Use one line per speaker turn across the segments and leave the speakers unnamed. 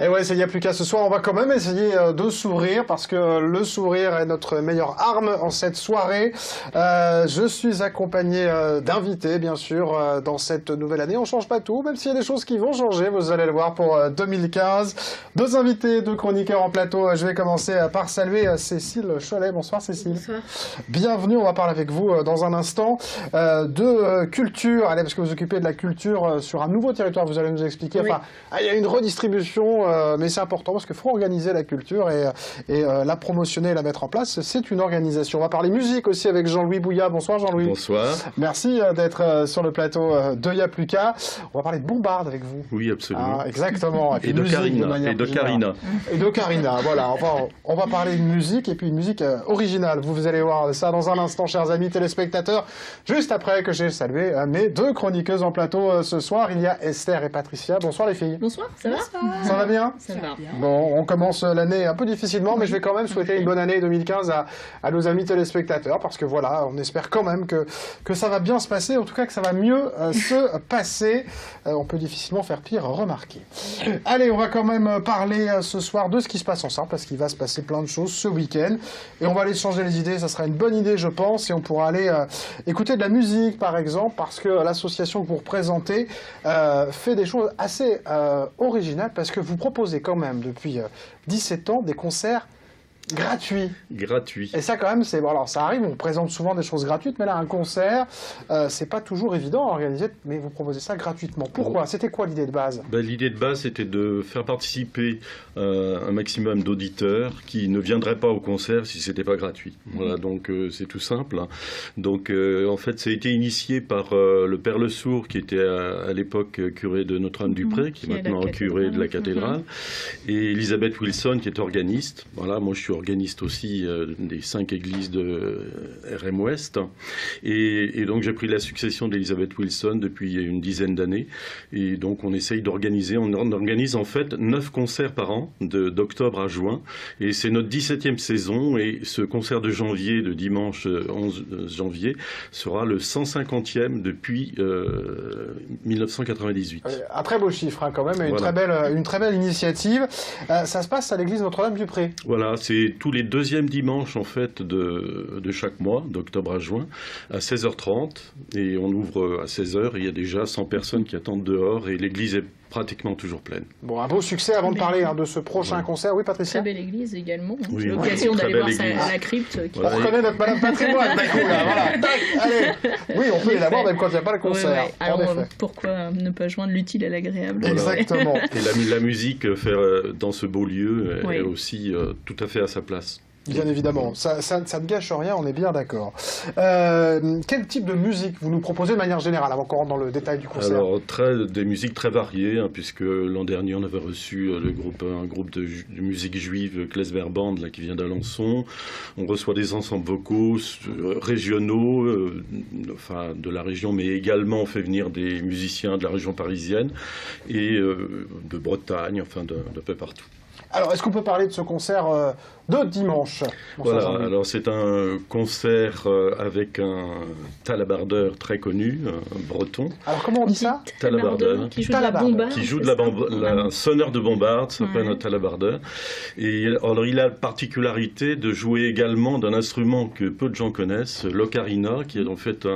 Et ouais, il n'y a plus qu'à ce soir, on va quand même essayer de sourire parce que le sourire est notre meilleure arme en cette soirée. Je suis accompagné d'invités, bien sûr, dans cette nouvelle année. On ne change pas tout, même s'il y a des choses qui vont changer, vous allez le voir pour 2015. Deux invités, deux chroniqueurs en plateau. Je vais commencer par saluer Cécile Cholet. Bonsoir Cécile.
Bonsoir.
Bienvenue, on va parler avec vous dans un instant de culture. Allez, parce que vous occupez de la culture sur un nouveau territoire, vous allez nous expliquer.
Oui.
Enfin, il y a une redistribution, mais c'est important parce qu'il faut organiser la culture et la promotionner et la mettre en place. C'est une organisation. On va parler musique aussi avec Jean-Louis Bouillat. Bonsoir Jean-Louis.
Bonsoir.
Merci d'être sur le plateau de Y'a plus qu'à. On va parler de Bombarde avec vous.
Oui, absolument.
Ah, exactement.
Et de Karina.
Et de Karina, voilà. On va parler de musique et puis une musique originale. Vous allez voir ça dans un instant, chers amis téléspectateurs. Juste après que j'ai salué mes deux chroniqueuses en plateau ce soir, il y a Esther et Patricia. Bonsoir les filles.
Bonsoir, ça va?
Ça va bien?
Ça va bien.
Bon, on commence l'année un peu difficilement, mais je vais quand même souhaiter une bonne année 2015 à nos amis téléspectateurs, parce que voilà, on espère quand même que ça va bien se passer, en tout cas que ça va mieux se passer. On peut difficilement faire pire remarquer. Allez, on va quand même parler ce soir de ce qui se passe ensemble, parce qu'il va se passer plein de choses ce week-end, et on va aller changer les idées, ça sera une bonne idée je pense, et on pourra aller écouter de la musique par exemple, parce que l'association que vous représentez fait des choses assez originales, parce que vous proposez quand même depuis 17 ans des concerts gratuits.
Gratuit.
Et ça quand même, c'est bon, alors ça arrive, on présente souvent des choses gratuites, mais là un concert, c'est pas toujours évident à organiser, mais vous proposez ça gratuitement. Pourquoi? C'était quoi l'idée de base?
L'idée de base, c'était de faire participer un maximum d'auditeurs qui ne viendraient pas au concert si c'était pas gratuit. Voilà, donc c'est tout simple. Donc en fait, ça a été initié par le père Le Sourd, qui était à l'époque curé de Notre-Dame-du-Pré, qui est maintenant curé de la cathédrale, et Elisabeth Wilson, qui est organiste. Voilà, moi je suis organiste aussi des 5 églises de RM Ouest. Et donc j'ai pris la succession d'Elisabeth Wilson depuis une dizaine d'années. Et donc on essaye d'organiser, on organise en fait 9 concerts par an, d'octobre à juin. Et c'est notre 17e saison. Et ce concert de janvier, de dimanche 11 janvier, sera le 150e depuis 1998.
Un très beau chiffre hein, quand même, et voilà. une très belle initiative. Ça se passe à l'église Notre-Dame-du-Pré.
Voilà, c'est tous les deuxièmes dimanches en fait de chaque mois, d'octobre à juin, à 16h30, et on ouvre à 16h, et il y a déjà 100 personnes qui attendent dehors, et l'église est pratiquement toujours pleine.
Bon, un beau succès avant de parler de ce prochain concert. Oui, Patricia?
Très belle église également.
Oui,
J'ai l'occasion d'aller voir
église.
À la crypte.
On reconnaît notre Madame Patrimoine, d'un coup, là, voilà. Tac, allez. Oui, on peut y l'avoir même quand il n'y a pas le concert.
Ouais. Alors, pourquoi ne pas joindre l'utile à l'agréable?
Voilà. Exactement.
Et la musique faire dans ce beau lieu est aussi tout à fait à sa place.
Bien évidemment, ça ne gâche rien, on est bien d'accord. Quel type de musique vous nous proposez de manière générale, avant qu'on rentre dans le détail du concert?
Alors, des musiques très variées, hein, puisque l'an dernier, on avait reçu un groupe de musique juive, Klesmer Band, là, qui vient d'Alençon. On reçoit des ensembles vocaux régionaux, enfin, de la région, mais également on fait venir des musiciens de la région parisienne et de Bretagne, enfin, d'un peu partout.
Alors, est-ce qu'on peut parler de ce concert de dimanche?
Voilà, alors c'est un concert avec un talabardeur très connu, un breton.
Alors, comment on dit ça?
Talabardeur. Qui joue de la bombarde.
Qui joue de un sonneur de bombarde, ça s'appelle un talabardeur. Et alors, il a la particularité de jouer également d'un instrument que peu de gens connaissent, l'ocarina, qui est en fait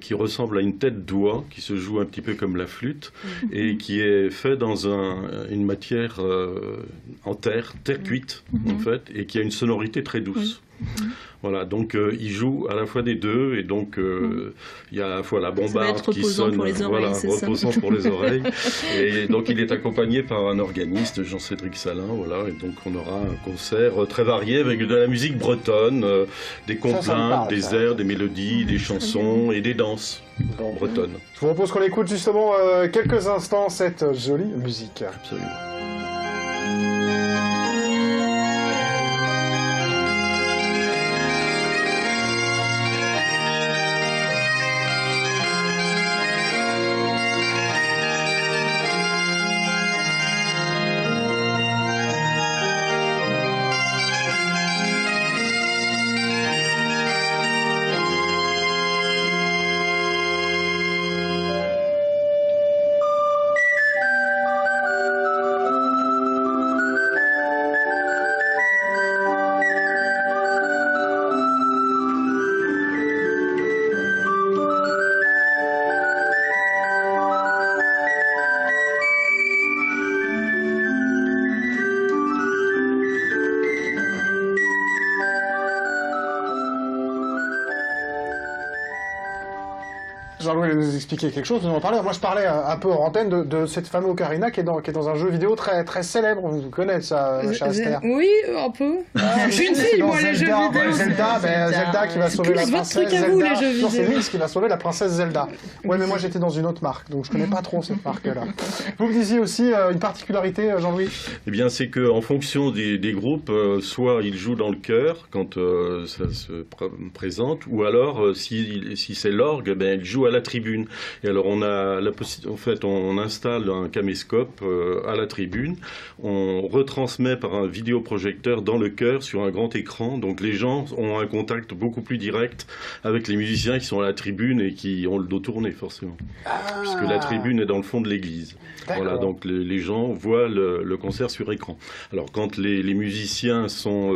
qui ressemble à une tête d'oie, qui se joue un petit peu comme la flûte, et qui est fait dans une matière en terre cuite, en fait, et qui a une sonorité très douce. Voilà, donc il joue à la fois des deux, et donc il y a à la fois la bombarde qui sonne, reposant pour les oreilles, et donc il est accompagné par un organiste, Jean-Cédric Salin, voilà, et donc on aura un concert très varié avec de la musique bretonne, des complaintes, des airs, des mélodies, des chansons et des danses bretonnes.
Je vous propose qu'on écoute justement quelques instants cette jolie musique.
Absolument.
Jean-Louis nous expliquer quelque chose, nous en parler. Moi, je parlais un peu en antenne de cette fameuse Ocarina qui est dans un jeu vidéo très, très célèbre. Vous connaissez ça, Esther?
Oui, un peu. Je suis une fille, moi, les jeux vidéo.
Zelda qui va sauver la princesse Zelda.
Vous, les jeux vidéo.
Non, c'est Lynx qui va sauver la princesse Zelda. Ouais, mais moi, j'étais dans une autre marque, donc je connais pas trop cette marque-là. Vous me disiez aussi une particularité, Jean-Louis?
Eh bien, c'est qu'en fonction des groupes, soit ils jouent dans le chœur quand ça se présente, ou alors si c'est l'orgue, ben ils jouent à la tribune. Et alors on a la possibilité, en fait, on installe un caméscope à la tribune, on retransmet par un vidéoprojecteur dans le chœur sur un grand écran, donc les gens ont un contact beaucoup plus direct avec les musiciens qui sont à la tribune et qui ont le dos tourné forcément, puisque la tribune est dans le fond de l'église. Voilà, donc les gens voient le concert sur écran. Alors quand les musiciens sont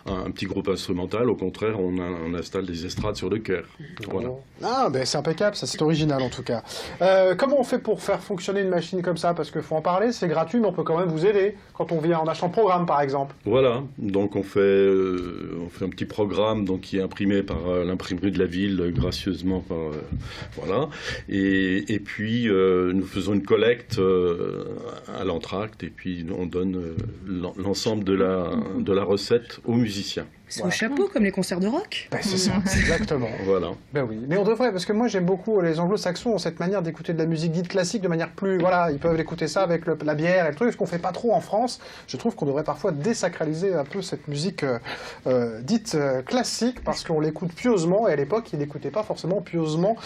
un petit groupe instrumental, au contraire, on installe des estrades sur le chœur. Voilà.
Ah, ben c'est impeccable, ça c'est original en tout cas. Comment on fait pour faire fonctionner une machine comme ça? Parce qu'il faut en parler, c'est gratuit, mais on peut quand même vous aider quand on vient en achetant le programme par exemple.
Voilà, donc on fait un petit programme donc, qui est imprimé par l'imprimerie de la ville, gracieusement voilà. Et puis nous faisons une collecte à l'entracte et puis on donne l'ensemble de la recette aux musiciens.
C'est au chapeau, comme les concerts de rock.
Ben, c'est ça, exactement.
Voilà.
Ben oui, mais on devrait, parce que moi j'aime beaucoup, les anglo-saxons ont cette manière d'écouter de la musique dite classique de manière plus, voilà, ils peuvent écouter ça avec la bière et le truc, ce qu'on fait pas trop en France. Je trouve qu'on devrait parfois désacraliser un peu cette musique dite classique, parce qu'on l'écoute pieusement, et à l'époque, ils n'écoutaient pas forcément pieusement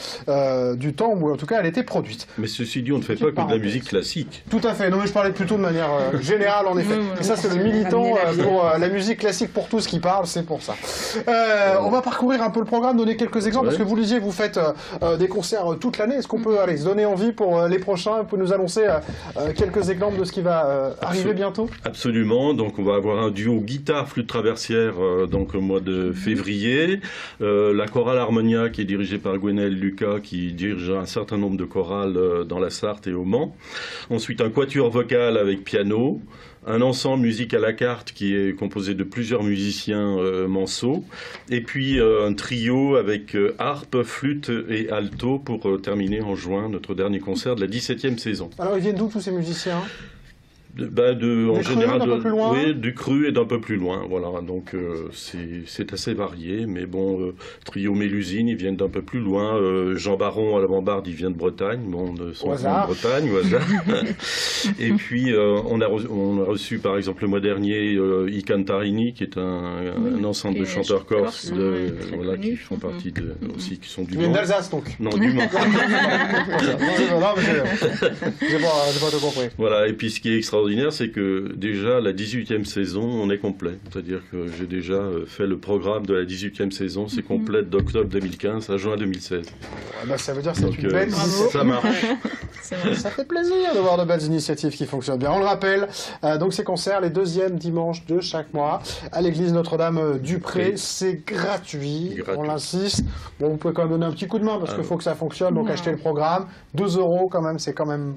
du temps où, en tout cas, elle était produite.
Mais ceci dit, on ne fait pas que de la musique classique.
Tout à fait, non mais je parlais plutôt de manière générale, en effet. Et ça, c'est le militant pour la musique classique pour tous qui parle, c'est pour ça. On va parcourir un peu le programme, donner quelques exemples, parce que vous le disiez, vous faites des concerts toute l'année. Est-ce qu'on peut se donner envie pour les prochains? Vous pouvez nous annoncer quelques exemples de ce qui va arriver bientôt?
Absolument, donc on va avoir un duo guitare-flûte traversière donc au mois de février. La chorale Harmonia qui est dirigée par Gwenaëlle Lucas qui dirige un certain nombre de chorales dans la Sarthe et au Mans. Ensuite un quatuor vocal avec piano. Un ensemble musique à la carte qui est composé de plusieurs musiciens manceaux, et puis un trio avec harpe, flûte et alto pour terminer en juin notre dernier concert de la 17e saison.
Alors ils viennent d'où tous ces musiciens?
En général,
oui,
du cru et d'un peu plus loin. Voilà, donc c'est assez varié, mais bon, Trio Mélusine, ils viennent d'un peu plus loin. Jean Baron à la Bambarde, il vient de Bretagne, bon, de Bretagne, au hasard. Et puis on a reçu par exemple le mois dernier I Cantarini, qui est un ensemble de chanteurs corses, voilà, qui font partie aussi, qui sont du Mans.
Ils viennent d'Alsace donc?
Non, du Mans.
Non, mais j'ai pas tout compris.
Voilà, et puis ce qui est extraordinaire, c'est que déjà la 18e saison, on est complet. C'est-à-dire que j'ai déjà fait le programme de la 18e saison, c'est complet d'octobre 2015 à juin 2016.
Bah, ça veut dire que c'est une belle
initiative. Ça marche.
Ça fait plaisir de voir de belles initiatives qui fonctionnent bien. On le rappelle, donc ces concerts, les deuxièmes dimanches de chaque mois, à l'église Notre-Dame du Pré, c'est gratuit, on l'insiste. Bon, vous pouvez quand même donner un petit coup de main, parce qu'il faut que ça fonctionne, donc achetez le programme. 2 € quand même, c'est quand même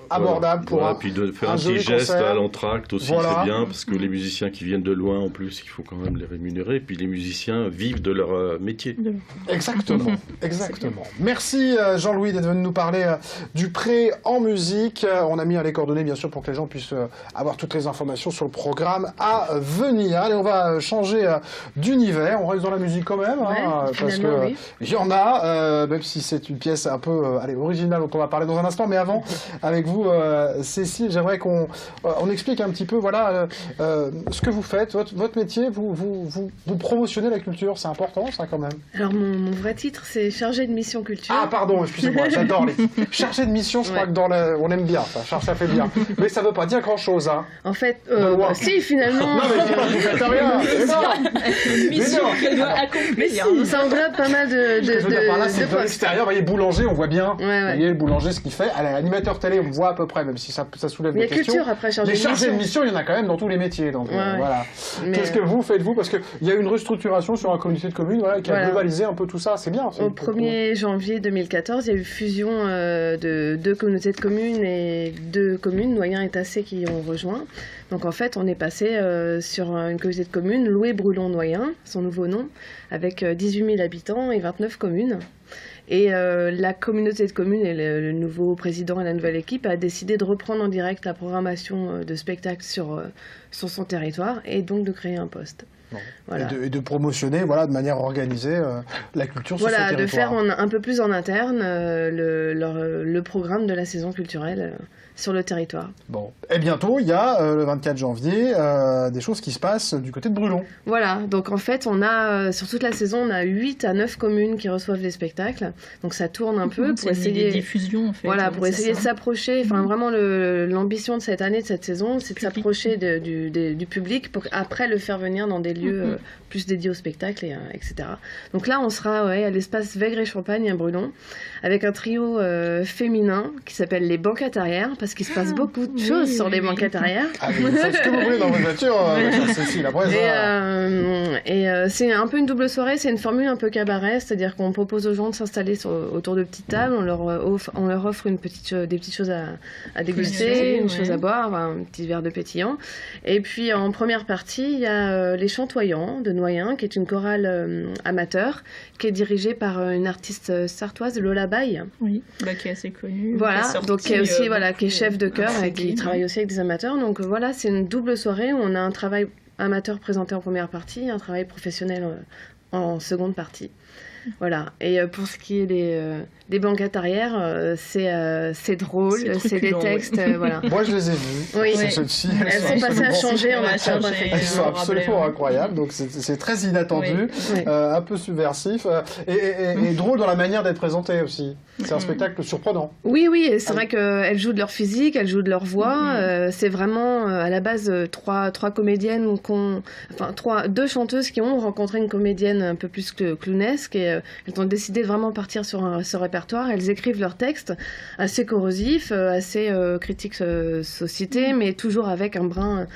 abordable pour
puis de faire un petit geste à l'entracte aussi, c'est bien, parce que les musiciens qui viennent de loin, en plus, il faut quand même les rémunérer, puis les musiciens vivent de leur métier.
Exactement, exactement. Merci Jean-Louis d'être venu nous parler du Pré en musique. On a mis les coordonnées, bien sûr, pour que les gens puissent avoir toutes les informations sur le programme à venir. Allez, on va changer d'univers, on reste dans la musique quand même, parce que il y en a, même si c'est une pièce un peu originale dont on va parler dans un instant, mais avant, avec vous, Cécile, j'aimerais qu'on explique un petit peu ce que vous faites, votre métier, vous promotionnez la culture, c'est important ça quand même.
Alors mon vrai titre c'est chargé de mission culture.
Ah pardon, excusez-moi, j'adore les chargé de mission, je crois que on aime bien ça, ça fait bien. Mais ça veut pas dire grand chose, hein.
En fait, si finalement.
Non mais vous faites rien.
Une mission qu'elle doit accomplir.
Ça englobe pas mal de
postes. L'extérieur, vous voyez, boulanger, on voit bien. Vous
voyez
le boulanger ce qu'il fait. À l'animateur télé, on voit à peu près, même si ça soulève des questions.
Culture après
les chargés de mission, il y en a quand même dans tous les métiers. Donc voilà. Qu'est-ce que vous faites parce qu'il y a eu une restructuration sur un communauté de communes qui a globalisé un peu tout ça. C'est bien.
Au 1er janvier 2014, il y a eu fusion de 2 communautés de communes et 2 communes, Noyen et Tassé, qui ont rejoint. Donc en fait, on est passé sur une communauté de communes, Loué-Brulon-Noyen, son nouveau nom, avec 18 000 habitants et 29 communes. Et la communauté de communes et le nouveau président et la nouvelle équipe a décidé de reprendre en direct la programmation de spectacles sur son territoire et donc de créer un poste.
Bon.
Voilà.
Et de promotionner de manière organisée la culture sur ce territoire.
De faire un peu plus en interne le programme de la saison culturelle sur le territoire.
Bon. Et bientôt, il y a le 24 janvier des choses qui se passent du côté de Brulon.
Voilà, donc en fait, on a sur toute la saison, on a 8 à 9 communes qui reçoivent les spectacles. Donc ça tourne un peu pour essayer...
des diffusions, en fait.
Voilà, pour essayer de s'approcher. Enfin, vraiment, l'ambition de cette année, de cette saison, c'est de s'approcher du public pour après le faire venir dans des lieux plus dédiés au spectacle, etc. Donc là, on sera à l'espace Vègre et Champagne à Brulon, avec un trio féminin qui s'appelle les banquettes arrière, parce qu'il se passe beaucoup de choses sur les banquettes arrière.
Ah, mais vous faites ce que vous voulez dans votre voiture, Cécile, après ça...
c'est un peu une double soirée, c'est une formule un peu cabaret, c'est-à-dire qu'on propose aux gens de s'installer autour de petites tables, on leur offre des petites choses à déguster, une chose à boire, un petit verre de pétillant. Et puis en première partie, il y a les Chantoyants de Noyen, qui est une chorale amateur, qui est dirigée par une artiste sartoise, Lola Baye.
Oui, qui est assez connue.
Voilà, donc qui est aussi qui est chef de chœur et qui travaille aussi avec des amateurs. Donc voilà, c'est une double soirée où on a un travail amateur présenté en première partie, un travail professionnel en seconde partie. Voilà. Et pour ce qui est des banquettes arrière, c'est drôle, c'est des textes, voilà.
Moi, je les ai vues.
Oui.
Elles
sont passées à changer en octobre.
Elles sont absolument incroyables, donc c'est très inattendu, un peu subversif, et drôle dans la manière d'être présenté aussi. C'est un spectacle surprenant.
Oui, et c'est vrai qu'elles jouent de leur physique, elles jouent de leur voix. C'est vraiment, à la base, trois comédiennes, deux chanteuses qui ont rencontré une comédienne un peu plus clownesque, et elles ont décidé de vraiment partir sur ce répertoire. Elles écrivent leurs textes assez corrosifs, assez critiques société, mais toujours avec un brin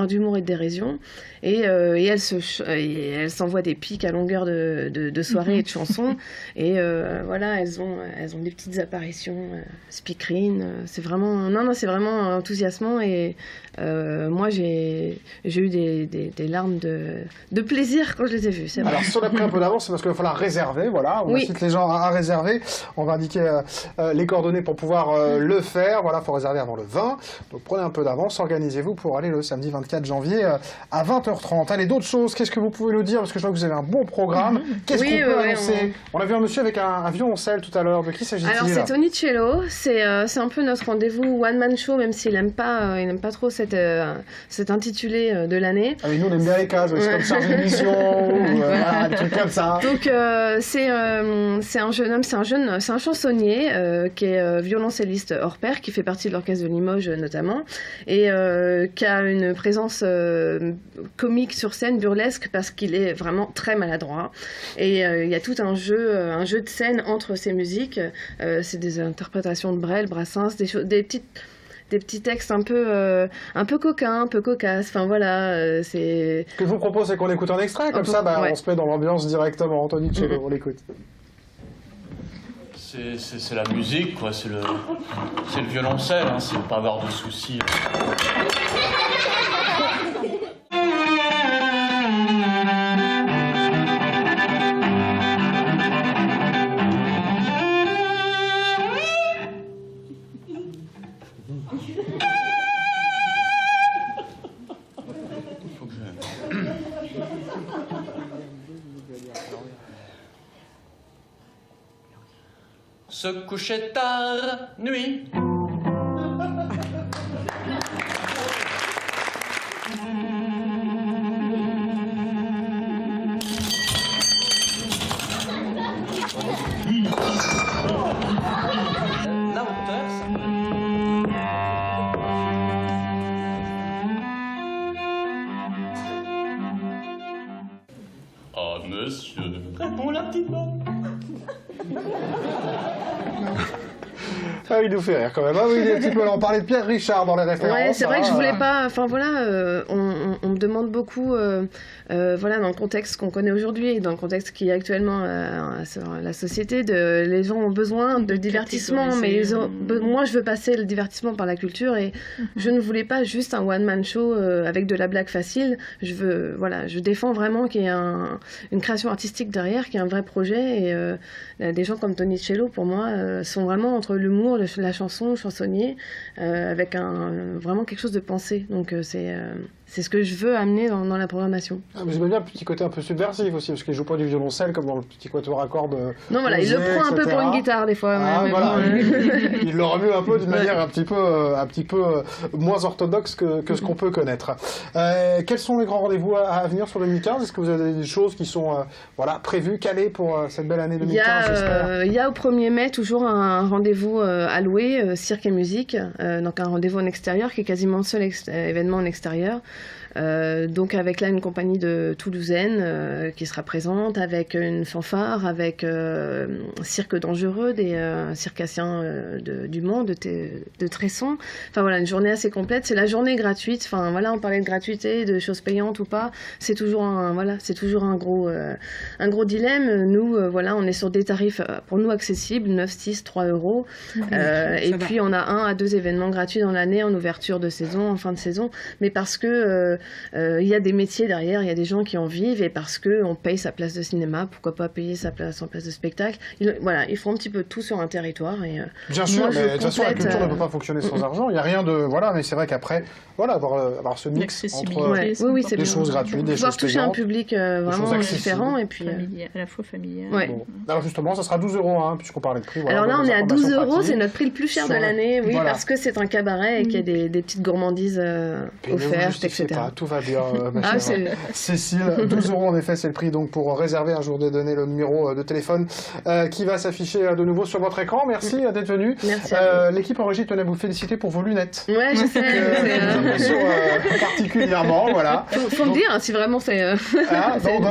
d'humour et de dérision. Et elles s'envoient des pics à longueur de soirée et de chansons. Et voilà, elles ont des petites apparitions speakerines. C'est vraiment enthousiasmant. Et moi, j'ai eu des larmes de plaisir quand je les ai vues. C'est vrai.
Alors, si on a pris un peu d'avance, c'est parce qu'il va falloir réserver. Voilà, on incite les gens à réserver. On va indiquer les coordonnées pour pouvoir le faire. Voilà, il faut réserver avant le 20. Donc, prenez un peu d'avance. Organisez-vous pour aller le samedi 24 janvier à 20h30. Allez, d'autres choses, qu'est-ce que vous pouvez nous dire? Parce que je vois que vous avez un bon programme. Qu'est-ce qu'on peut annoncer? On a vu un monsieur avec un violoncelle tout à l'heure. De qui s'agit-il?
Alors, c'est Tony Cello. C'est un peu notre rendez-vous one-man show, même s'il n'aime pas trop cet intitulé de l'année.
Ah, mais nous, on aime bien les cases. C'est comme chargé de mission, des trucs comme ça.
Donc, c'est un jeune homme, c'est un chansonnier qui est violoncelliste hors pair, qui fait partie de l'orchestre de Limoges notamment, et qui a une présence comique sur scène, burlesque, parce qu'il est vraiment très maladroit. Et il y a tout un jeu de scène entre ces musiques. C'est des interprétations de Brel, Brassens, des petits textes un peu coquins, un peu cocasses. Enfin voilà, c'est...
Ce que je vous propose, c'est qu'on écoute un extrait, comme ça, on se met dans l'ambiance directement. Anthony Cello, on l'écoute.
C'est la musique, quoi. C'est le violoncelle, hein. C'est pas avoir de soucis. Se coucher tard, nuit. La hauteur, ça. Ah, monsieur, répond la petite bonne.
il nous fait rire quand même. Ah oui, il est un petit peu là. On parlait de Pierre Richard dans les références.
Ouais, c'est vrai que je voulais pas. Enfin voilà, on me demande beaucoup, voilà, dans le contexte qu'on connaît aujourd'hui, dans le contexte qui est actuellement sur la société, les gens ont besoin de divertissement, mais moi je veux passer le divertissement par la culture et je ne voulais pas juste un one-man show avec de la blague facile. Je défends vraiment qu'il y ait une création artistique derrière, qu'il y ait un vrai projet et des gens comme Tony Cello, pour moi, sont vraiment entre l'humour, la chanson, le chansonnier, avec vraiment quelque chose de pensé. Donc c'est ce que je veux amener dans la programmation.
Ah, mais j'aime bien le petit côté un peu subversif aussi, parce qu'il joue pas du violoncelle comme dans le petit quatuor à cordes.
Non, voilà, il le prend un peu pour une guitare des fois.
Ah,
mais
voilà.
bon,
Il le remue un peu d'une manière un petit peu moins orthodoxe que ce qu'on peut connaître. Quels sont les grands rendez-vous à venir sur 2015 ? Est-ce que vous avez des choses qui sont prévues, calées pour cette belle année 2015, j'espère ?
Il y a au 1er mai toujours un rendez-vous alloué, cirque et musique, donc un rendez-vous en extérieur qui est quasiment le seul événement en extérieur. Donc avec là une compagnie de toulousaine qui sera présente, avec une fanfare, avec Cirque Dangereux, des circassiens du Mans, de Tresson. Enfin voilà, une journée assez complète. C'est la journée gratuite. Enfin voilà, on parlait de gratuité, de choses payantes ou pas. C'est toujours un gros dilemme. Nous voilà, on est sur des tarifs pour nous accessibles, 9, 6, 3 €. Et puis on a 1 à 2 événements gratuits dans l'année en ouverture de saison, en fin de saison. Mais parce que il y a des métiers derrière, il y a des gens qui en vivent, et parce qu'on paye sa place de cinéma, pourquoi pas payer sa place en place de spectacle. Voilà, il faut un petit peu tout sur un territoire.
Bien sûr, mais de toute façon, la culture ne peut pas fonctionner sans argent. Il n'y a rien de... Voilà, mais c'est vrai qu'après, voilà, avoir ce mix entre des choses gratuites, des choses payantes.
Toucher un public vraiment différent, et puis...
à la fois familial.
Ouais.
Bon. Alors justement, ça sera 12 €, puisqu'on parlait de prix. Voilà,
alors là, on est à 12 €, c'est notre prix le plus cher de l'année, oui,
voilà.
parce que c'est un cabaret et qu'il y a des petites gourmandises offertes, etc.
Tout va bien, ma chère Cécile. 12 € en effet, c'est le prix donc pour réserver. Un jour de donner le numéro de téléphone qui va s'afficher de nouveau sur votre écran. Merci d'être venu.
Merci.
L'équipe en régie tenait à vous féliciter pour vos lunettes.
Ouais, je sais.
Particulièrement, voilà.
Faut me dire si vraiment c'est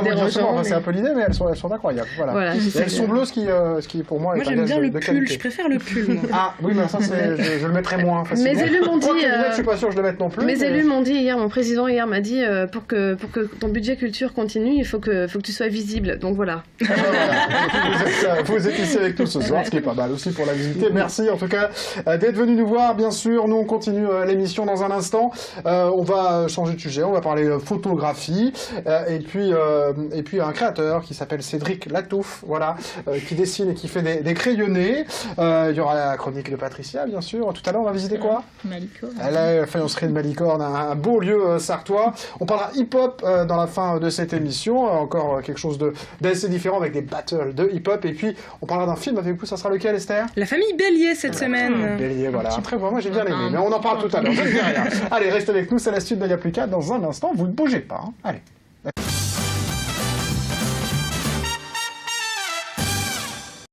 dérangeant. C'est un peu l'idée, mais elles sont incroyables. Voilà. Et elles sont bleues, ce qui pour moi est un
j'aime bien
gage
le
de
pull.
qualité.
Je préfère le pull. Moi.
Ah oui, mais ça je le mettrai moins facilement.
Mes élus m'ont dit.
Je suis pas sûr que je le mette non plus.
Mes élus m'ont dit hier, mon président hier m'a dit pour que ton budget culture continue, il faut que tu sois visible. Donc voilà.
Vous êtes ici avec nous ce soir, ce qui est pas mal aussi pour la visiter. Merci en tout cas d'être venu nous voir. Bien sûr, nous on continue l'émission dans un instant. On va changer de sujet, on va parler photographie et puis un créateur qui s'appelle Cédric Latouffe, voilà, qui dessine et qui fait des crayonnés. Il y aura la chronique de Patricia, bien sûr. Tout à l'heure, on va visiter quoi ?
Malicorne.
La faïencerie de Malicorne, un beau lieu sartois. On parlera hip-hop dans la fin de cette émission. Encore quelque chose d'assez différent avec des battles de hip-hop. Et puis, on parlera d'un film avec vous. Ça sera lequel, Esther ?
La famille Bélier cette semaine.
Bélier, voilà. Très bon. Moi, j'ai bien aimé. Mais on en parle tout à l'heure. Je ne dis rien. Allez, restez avec nous. C'est la suite d'Il y a plus qu'à. Dans un instant, vous ne bougez pas. Allez.